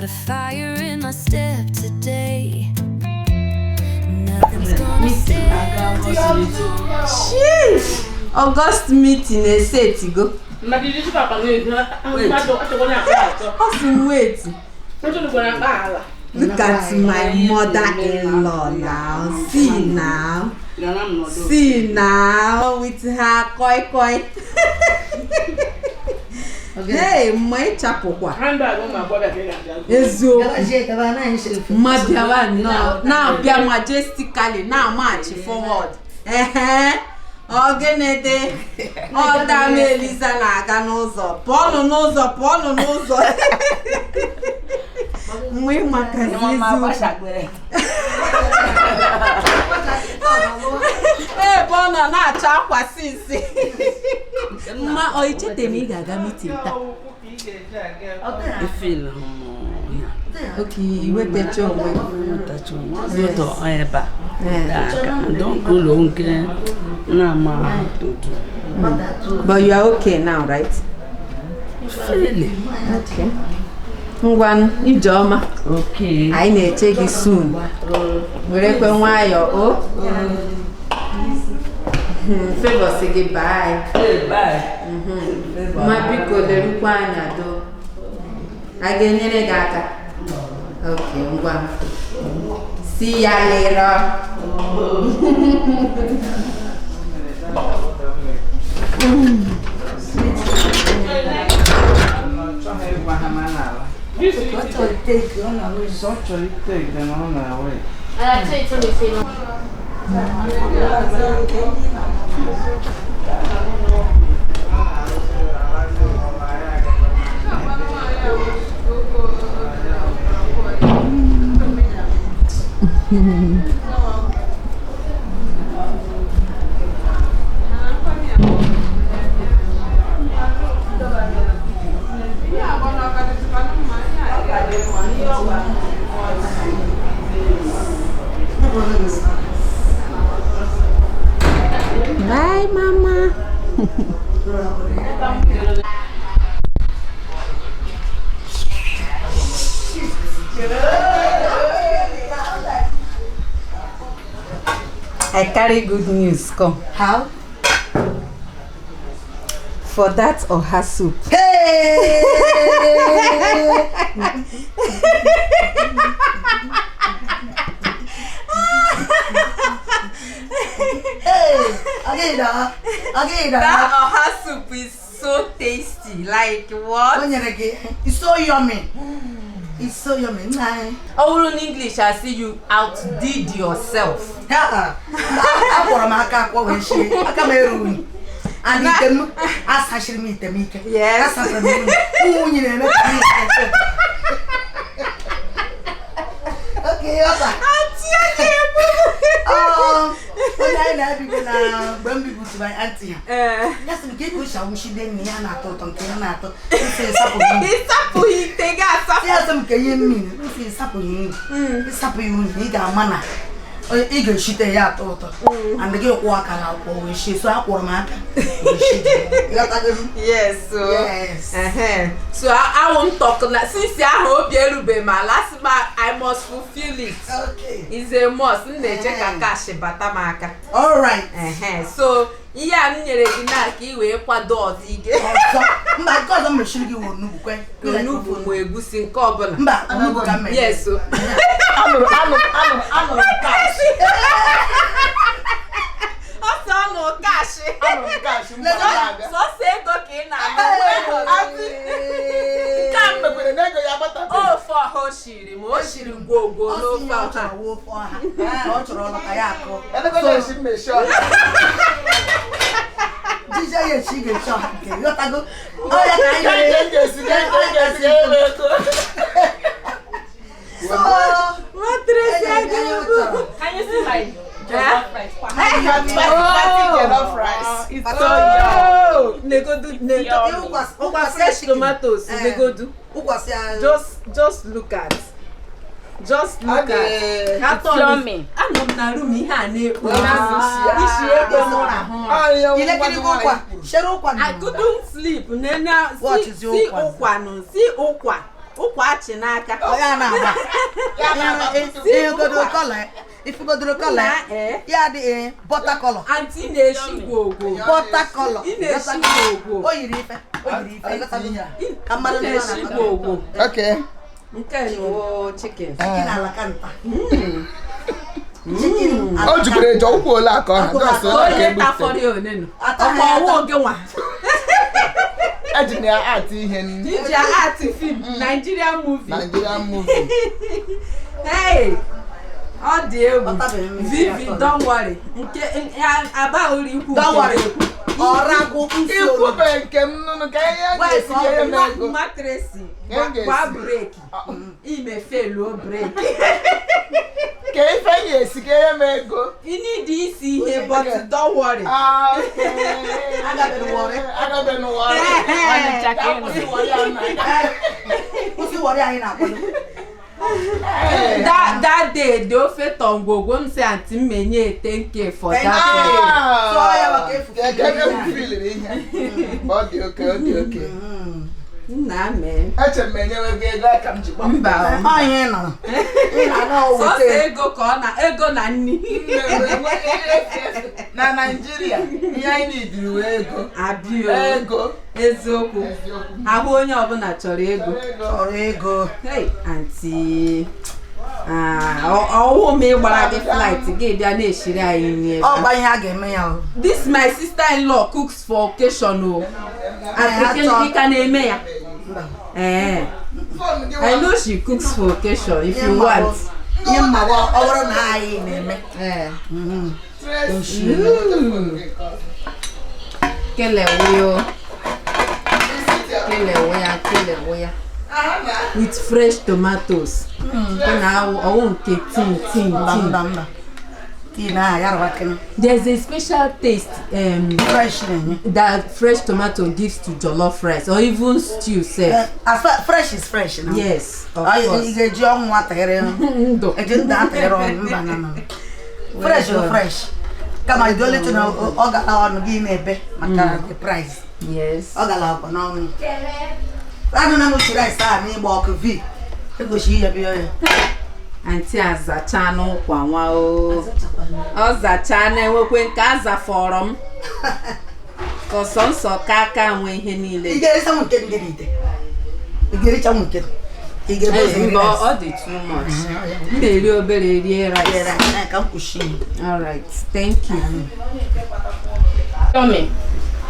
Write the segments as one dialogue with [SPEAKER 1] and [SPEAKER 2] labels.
[SPEAKER 1] a fire in my step today. Nothing's gonna stay.
[SPEAKER 2] Sheesh! August meeting is set to go.
[SPEAKER 3] Wait.
[SPEAKER 2] Look at my mother-in-law now. See now. See now with her koi. Hey, my chapokwa. Ezo. Now be majestically. Now march forward. Ogenede. Oh, damn Elisa na n'ụzọ. Pọnụ n'ụzọ. Mwe makazizu. Bona na-acha akwa sisi. Mma oichete mi ga-aga meeting taa.
[SPEAKER 3] Ifil
[SPEAKER 2] Okay, iwetacha onwe.
[SPEAKER 3] Zoto eba. Don't go long na ma tutu.
[SPEAKER 2] But you are okay now, right?
[SPEAKER 3] Really?
[SPEAKER 2] Okay. Ngwan Ijeoma.
[SPEAKER 3] Okay.
[SPEAKER 2] Anyị na-eche gị soon. Werekwe nwayọ o. Favor say gị bye.
[SPEAKER 3] Hey, bye.
[SPEAKER 2] Ma biko lerukwa anya do. A ga-enyere gị aka. Okay, ngwa. See ya later. Bye, Mama. I carry good news. Come.
[SPEAKER 4] How?
[SPEAKER 2] For that or her soup.
[SPEAKER 4] Hey! Okay,
[SPEAKER 2] That oha soup is so tasty. Like what?
[SPEAKER 4] It's so yummy. It's so yummy.
[SPEAKER 2] All in English, I see you outdid yourself.
[SPEAKER 4] And as I should meet the maker.
[SPEAKER 2] Yes.
[SPEAKER 4] Okay, when we go to my auntie. Yes, we get push out. She didn't mean I thought on Kanato. It's Eagle shit a yacht and the girl walk out for she so I
[SPEAKER 2] Yes, so
[SPEAKER 4] yes.
[SPEAKER 2] So I won't talk since I hope you be my last mark, I must fulfill it.
[SPEAKER 4] Okay.
[SPEAKER 2] It's a must in the check a cash batamaka.
[SPEAKER 4] All right.
[SPEAKER 2] So yeah, you will what doors again.
[SPEAKER 4] My God, I'm sure you will know when
[SPEAKER 2] we're boosting carbon. Yes, so I'm cash. So say okay now. Oh, for Hoshiri, Moshiri go no for
[SPEAKER 3] Can you see my jollof rice?
[SPEAKER 2] Jollof rice. It's so yum. Nego fresh tomatoes. Nego do. Just look at. Just look at.
[SPEAKER 3] It's yummy.
[SPEAKER 2] I know na room here I couldn't sleep. Nena, see okwa. Ukwachi n'aka.
[SPEAKER 4] Ya na-agba. Ya godoro color. If you godoro color, ya dị butter color.
[SPEAKER 2] Auntie na-eshi gwogo.
[SPEAKER 4] Butter color.
[SPEAKER 2] Ị na-eshi gwogo.
[SPEAKER 4] O yiri ife. Ka mmadụ
[SPEAKER 2] na-eshi gwogo.
[SPEAKER 4] Okay.
[SPEAKER 2] Nke no chicken.
[SPEAKER 4] Chicken ala kanta. Chicken.
[SPEAKER 5] O jikere ejo ụkwụ ole aka ọ na so na
[SPEAKER 2] ke gbute. Ọkọ oge nwa.
[SPEAKER 5] Ejina art ihe ni.
[SPEAKER 2] DJ art film Nigerian movie. Hey. All the Vivi, don't worry. Nke aba ori ikwu.
[SPEAKER 4] Don't worry. Orago
[SPEAKER 5] ikwu be nke m nunu ka ihe ga-esi ego.
[SPEAKER 2] Matresi. Kwa break. Ime felu break.
[SPEAKER 5] Ka ife ga-esi ka ihe ego.
[SPEAKER 2] You need this here, but don't worry.
[SPEAKER 4] Agabenu worry. Usi worry anyị na-akwado.
[SPEAKER 2] That day, the offer tongo go say auntie menye thank you for that.
[SPEAKER 4] So I
[SPEAKER 5] can feel it. Body okay.
[SPEAKER 2] Nah man.
[SPEAKER 5] Acha menye we be like am jigba.
[SPEAKER 2] Mba.
[SPEAKER 4] Anyị nọ. Ị na
[SPEAKER 2] So say ego ka na ego na nni.
[SPEAKER 5] Na Nigeria, ihe anyị need ego.
[SPEAKER 2] Abio.
[SPEAKER 5] Ego.
[SPEAKER 2] Eziokwu. Ahụ onye ọbụla chọrọ
[SPEAKER 4] ego.
[SPEAKER 2] Hey, auntie. Ọwụ me gbara gị flight gị bịa na-eshiri anyị nri.
[SPEAKER 4] Ọ gba ihe a ga-eme ya o.
[SPEAKER 2] This my sister-in-law cooks for occasion o. African ka na-eme ya. I know she cooks for occasion if you want.
[SPEAKER 4] Ihe mmawa ọ bụrụ na anyị na-eme.
[SPEAKER 2] Kelewe ya. With fresh tomatoes. There's a special taste that fresh tomato gives to jollof rice or even stew.
[SPEAKER 4] Fresh is fresh.
[SPEAKER 2] Yes, of course.
[SPEAKER 4] Fresh. Come on, do little the price.
[SPEAKER 2] Yes.
[SPEAKER 4] I don't know what you guys are. Me walk a V. Go see you.
[SPEAKER 2] Auntie Azachano Kwanwa o. Ozachana wekwe nke aza forum. Koson so kaka nwe ihe niile.
[SPEAKER 4] I get some get it. I get some get. I get
[SPEAKER 2] all the too much. Nderi obere rie rice.
[SPEAKER 4] I can push in.
[SPEAKER 2] All right. Thank you. Tell me.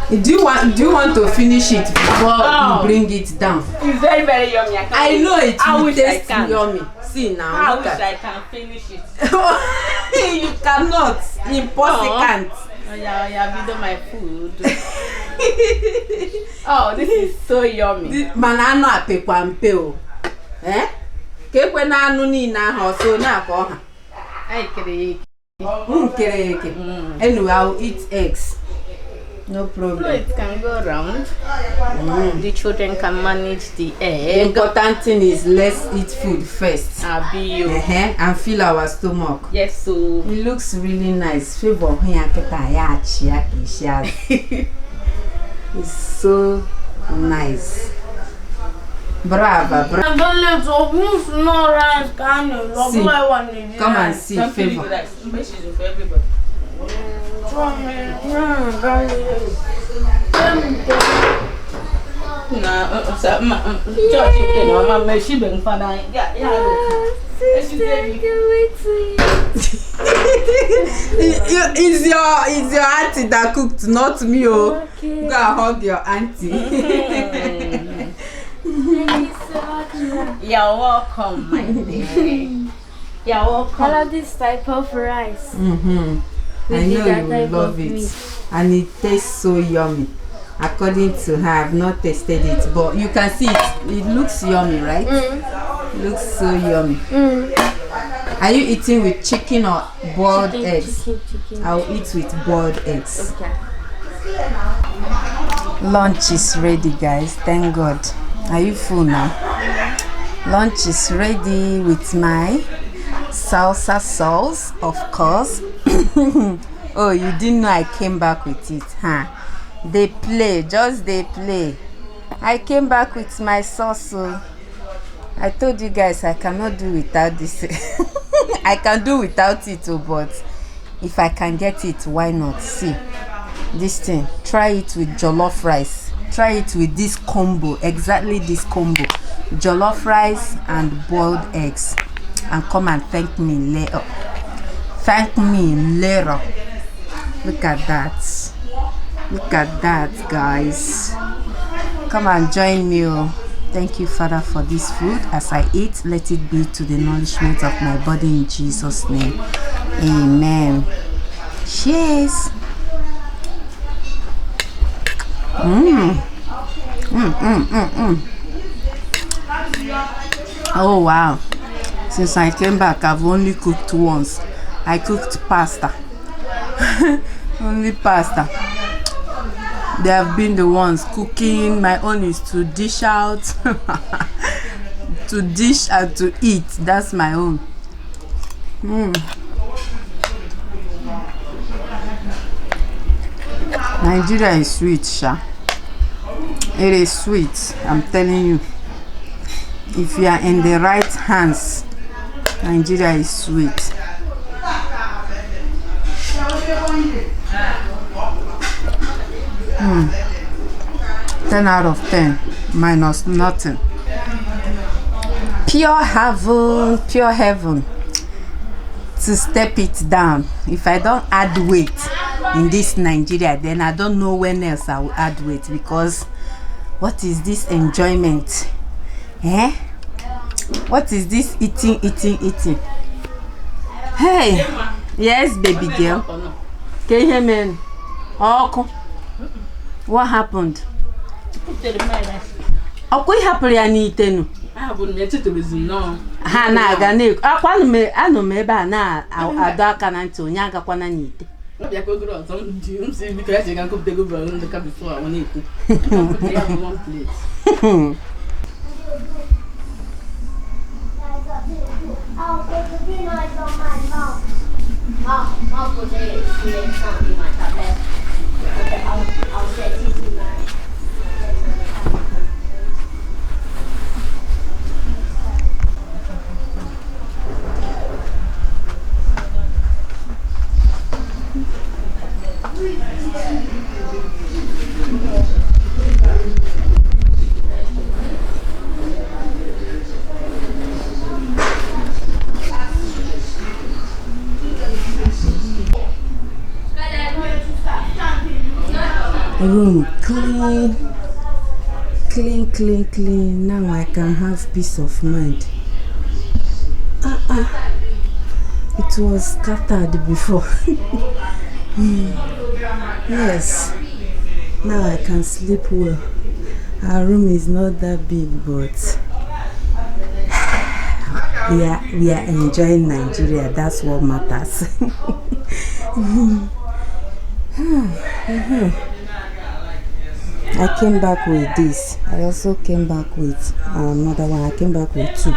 [SPEAKER 2] Do you want to finish it before you bring it down?
[SPEAKER 3] It's very, very yummy.
[SPEAKER 2] I know it will taste yummy. See now.
[SPEAKER 3] I wish I can finish it.
[SPEAKER 2] You cannot. Impossible can't.
[SPEAKER 3] Oh yeah, video my food. Oh, this is so yummy.
[SPEAKER 2] Manano apekwa mpe o. Kekwe na anu ni na ho so na ko ha.
[SPEAKER 3] I kere.
[SPEAKER 2] Anyway, I'll eat eggs. No problem.
[SPEAKER 3] So it can go around. The children can manage the egg.
[SPEAKER 2] The important thing is let's eat food first. And fill our stomach.
[SPEAKER 3] Yes, so
[SPEAKER 2] it looks really nice. Favor it's so nice. Brava. See, come and see Favor. It's your auntie that cooked, not me. Okay. Go and hug your auntie.
[SPEAKER 3] You're welcome, my dear. You're welcome.
[SPEAKER 6] I love this type of rice.
[SPEAKER 2] I know you love it, and it tastes so yummy. According to her, I've not tasted it, but you can see it. It looks yummy, right? It looks so yummy. Are you eating with chicken or boiled eggs?
[SPEAKER 6] Chicken.
[SPEAKER 2] I'll eat with boiled eggs.
[SPEAKER 6] Okay.
[SPEAKER 2] Lunch is ready, guys. Thank God. Are you full now? Lunch is ready with my salsa sauce, of course. Oh, you didn't know I came back with it, huh? They play. I came back with my sauce. So I told you guys I cannot do without this. I can do without it too, but if I can get it, why not? See this thing. Try it with jollof rice. Try it with this combo. Exactly this combo. Jollof rice and boiled eggs. And come and thank me later. Thank me later. Look at that. Look at that, guys. Come and join me. Thank you, Father, for this food. As I eat, let it be to the nourishment of my body in Jesus' name. Amen. Cheers. Oh, wow. Since I came back, I've only cooked once. I cooked pasta. Only pasta. They have been the ones cooking. My own is to dish out. To dish and to eat. That's my own. Nigeria is sweet, Sha. It is sweet, I'm telling you. If you are in the right hands, Nigeria is sweet. 10 out of 10, minus nothing. Pure heaven, pure heaven. To step it down. If I don't add weight in this Nigeria, then I don't know when else I will add weight, because what is this enjoyment? Eh? What is this eating? Hey, yes, baby girl. Can you hear me? Oh, what happened? What happened? Ha na-aga na-ekwu akwanụ me anụ m ebe a na-adọ aka na ntị onye agakwana n'ite. Room clean. Now I can have peace of mind. It was scattered before. Yes, now I can sleep well. Our room is not that big, but we are enjoying Nigeria. That's what matters. I came back with this. I also came back with another one. I came back with two.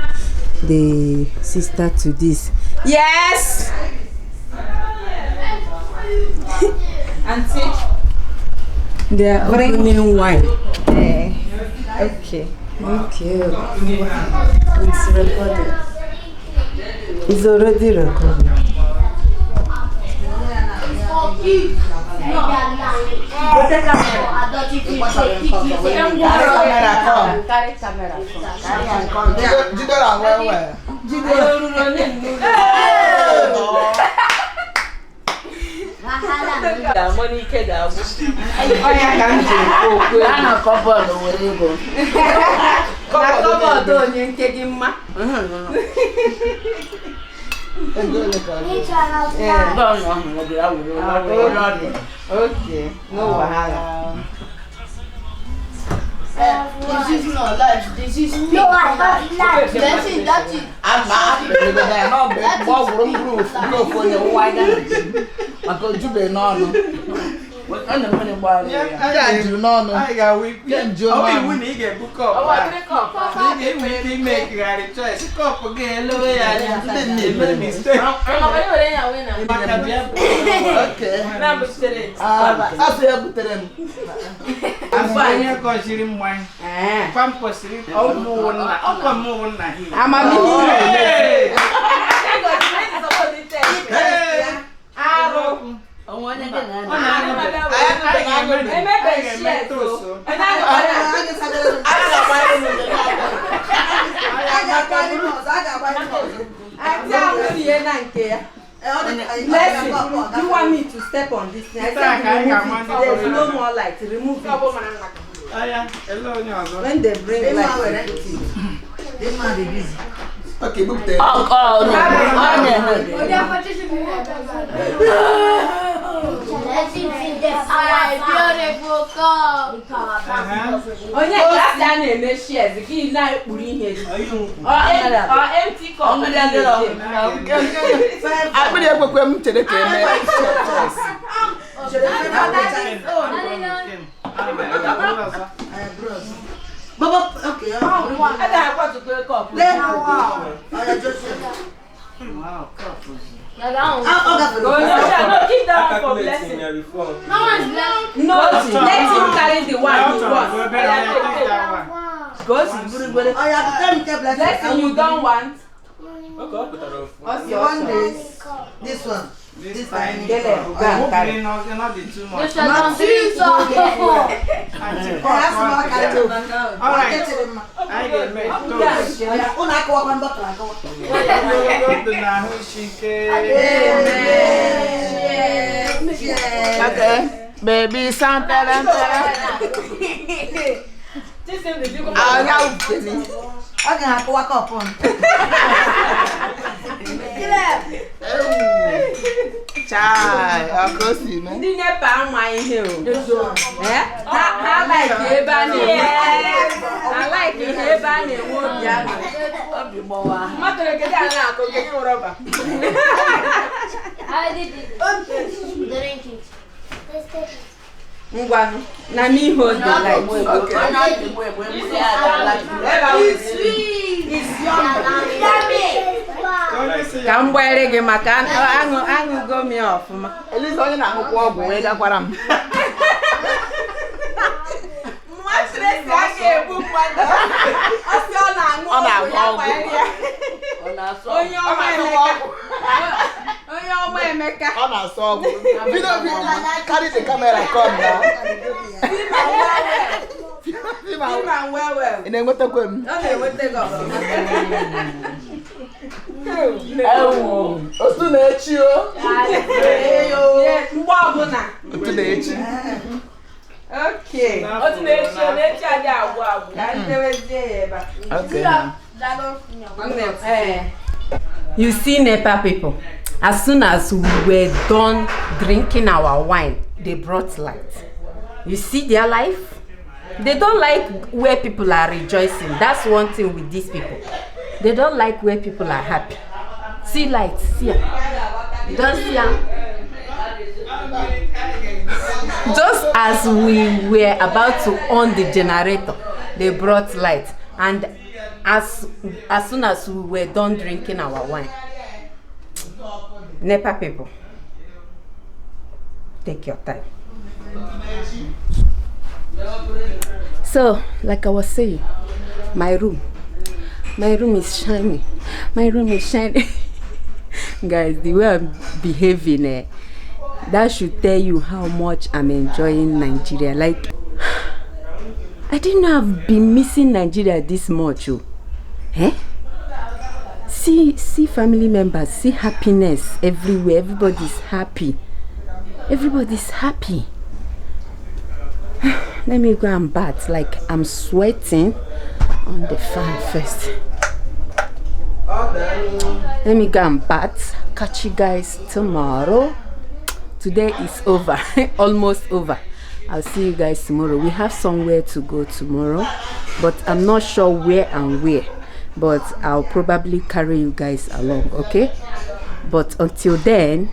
[SPEAKER 2] The sister to this. Yes! Auntie? They are bringing wine. Okay. It's recording. It's already recording. Okay, no wahala.
[SPEAKER 5] This is not lunch. This is no, I have lunch. That's it. I'm not for your white. I go to be normal.
[SPEAKER 7] I got weak. Oh, we need to book up. We make a choice. Cup again, low. Let me stay. Okay. I feel good. I'm fine because you're in wine. Pampers, oh, more. I'm
[SPEAKER 2] you want me to step on this thing? I said there's no more light. Remove it. When they bring light,
[SPEAKER 7] okay, book there.
[SPEAKER 5] Beautiful cup.
[SPEAKER 2] oh yeah, that's done in the shares. The key now putting here. Empty cup.
[SPEAKER 7] I believe we're going to the
[SPEAKER 4] Baba, okay.
[SPEAKER 2] I got to go cup.
[SPEAKER 7] Wow,
[SPEAKER 2] no, keep that for blessing.
[SPEAKER 5] No one's left.
[SPEAKER 2] No, let him carry the one you want. Blessing you don't want.
[SPEAKER 4] One this. This one. This one.
[SPEAKER 7] not the too much.
[SPEAKER 5] Not too soft.
[SPEAKER 7] I get made toast. Okay, baby, Santa.
[SPEAKER 4] I can have to walk up on.
[SPEAKER 7] Chai, I'll go see, man.
[SPEAKER 2] Didn't you buy my hill? I like it, Bunny. I like it, Bunny.
[SPEAKER 5] I did it. Drink it.
[SPEAKER 2] Ngwanu, na me hold the light.
[SPEAKER 5] It's sweet. It's yummy.
[SPEAKER 2] Come wear it, Macan. I'm go me off.
[SPEAKER 7] At least I know what way that what I'm. Carry the camera, come now. And then what the good?
[SPEAKER 2] Okay, what they go?
[SPEAKER 7] Oh, to let you.
[SPEAKER 2] Okay. Okay. You see, Nepal people, as soon as we were done drinking our wine, they brought light. You see their life? They don't like where people are rejoicing. That's one thing with these people. They don't like where people are happy. See lights, see ya. Don't see ya. Just as we were about to on the generator, they brought light. And as soon as we were done drinking our wine, Nepal people, take your time. So, like I was saying, my room is shiny. My room is shiny. Guys, the way I'm behaving, that should tell you how much I'm enjoying Nigeria. Like, I didn't know I've been missing Nigeria this much. Eh? See family members, see happiness everywhere. Everybody's happy. Everybody's happy. Let me go and bath. Like, I'm sweating on the fan first. Let me go and bath. Catch you guys tomorrow. Today is over. Almost over. I'll see you guys tomorrow. We have somewhere to go tomorrow, but I'm not sure where and where. But I'll probably carry you guys along, okay? But until then,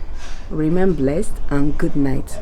[SPEAKER 2] remain blessed and good night.